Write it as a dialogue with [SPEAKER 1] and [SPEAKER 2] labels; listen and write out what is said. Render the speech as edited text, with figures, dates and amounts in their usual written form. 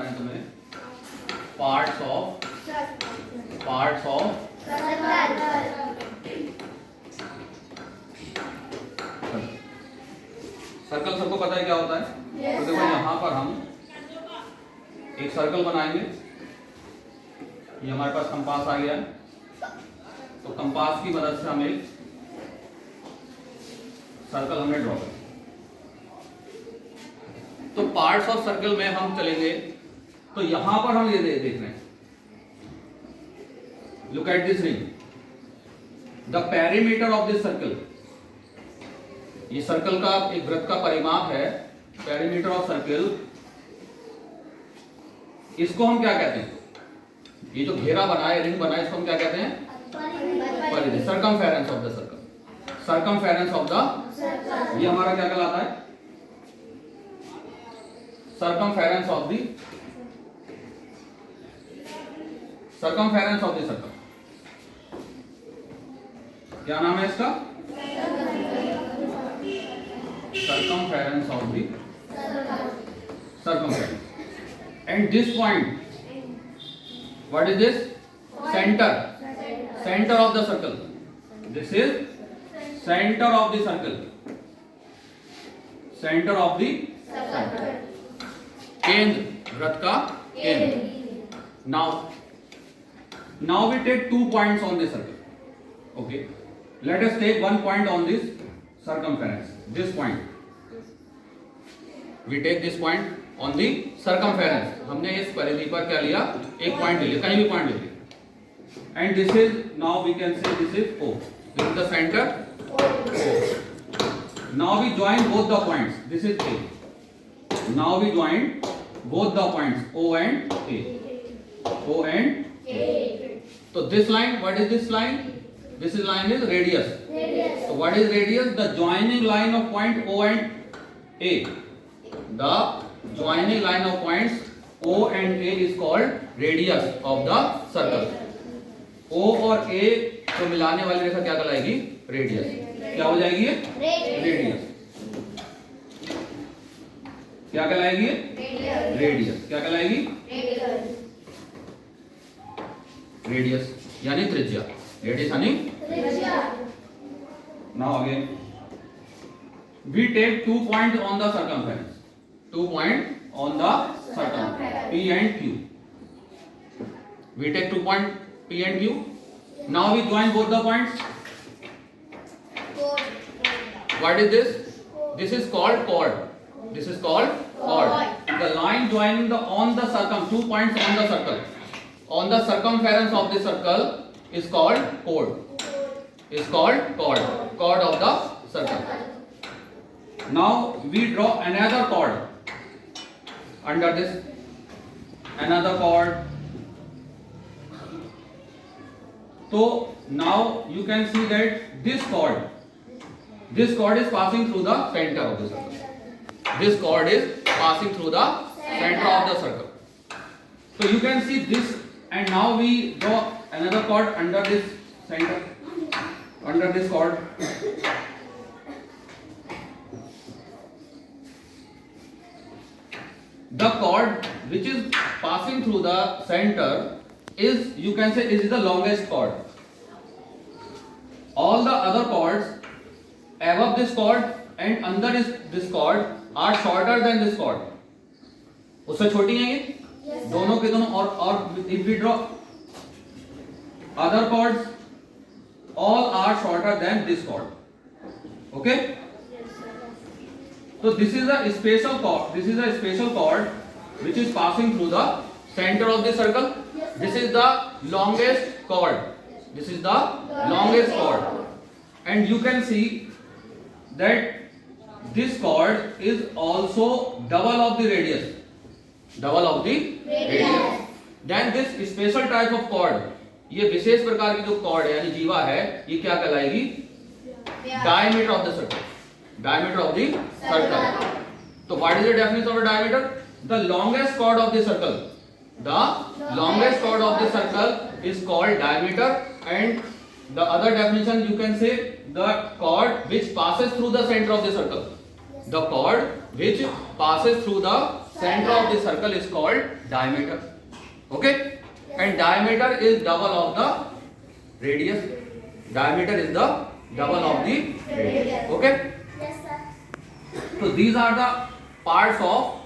[SPEAKER 1] बताना है तुम्हें, पार्ट्स ऑफ सर्कल। सबको पता है क्या होता है? तो देखो यहाँ पर हम एक सर्कल बनाएंगे। ये हमारे पास कंपास आ गया है, तो कंपास की मदद से हम एक सर्कल हमने ड्रॉ किया। तो पार्ट्स ऑफ सर्कल में हम चलेंगे, तो यहां पर हम ये देख रहे हैं, look at this ring, the perimeter of this circle. ये सर्कल का एक वृत्त का परिमाप है, पेरीमीटर ऑफ सर्कल। इसको हम क्या कहते हैं? ये जो घेरा बना है, रिंग बना है, इसको हम क्या कहते हैं? परिधि, circumference of the circle, circumference of the, ये हमारा क्या कहलाता है? Circumference of the circle. क्या नाम है इसका? circumference of the circumference. And this point, what is this? Center of the circle. This is center of the circle. Center of the circle. केंद्र, वृत्त का केंद्र. Now we take 2 points on this circle. Okay. Let us take 1 point on this circumference. This point. We take this point on the circumference. हमने इस परिधि पर क्या लिया? एक पॉइंट ले लिया, कहीं भी पॉइंट ले लिया. And this is, now we can say this is O. This is the center. O. Now we join both the points. This is A. Now we join both the points O and A. O and A. So this line, what is this line? This is line is radius. So what is radius? The joining line of point O and A. The joining line of points O and A is called radius of the circle. O और A को मिलाने वाली रेखा क्या कहलाएगी? Radius. क्या हो जाएगी ये? रेडियस. क्या कहलाएगी? रेडियस. क्या कहलाएगी? रेडियस यानी त्रिज्या. रेडियस यानी त्रिज्या. Now again, we take 2 points on the circumference. 2 points on the circumference, P and Q. We take 2 points P and Q. Now we join both the points. What is this? This is called chord. This is called chord. The line joining the on the 2 points on the circle, on the circumference of the circle is called chord. Is called chord. Chord of the circle. Now we draw another chord under this, another chord. So now you can see that this chord is passing through the center of the circle. This chord is passing through the center of the circle. So you can see this, and now we draw another chord under this center, under this chord. The chord which is passing through the center is, you can say, is the longest chord. All the other chords above this chord and under this chord are shorter than this chord. उससे छोटी हैं ये? Yes, दोनों के दोनों. और if we draw other chords, all are shorter than this chord. Okay? So this is a special chord. This is a special chord which is passing through the center of the circle. This is the longest chord. This is the longest chord. And you can see that this chord is also double of the radius. Double of the radius. Then this special type of chord, ये विशेष प्रकार की जो chord है यानी जीवा है, ये क्या कहलाएगी? Diameter of the circle. Diameter of the circle. So what is the definition of a diameter? The longest chord of the circle. The longest chord of the circle is called diameter, and the other definition you can say the chord which passes through the center of the circle. The chord which passes through the center of the circle is called diameter. Okay, and diameter is double of the radius. Diameter is the double of the radius. Okay,
[SPEAKER 2] Yes, sir.
[SPEAKER 1] so these are the parts of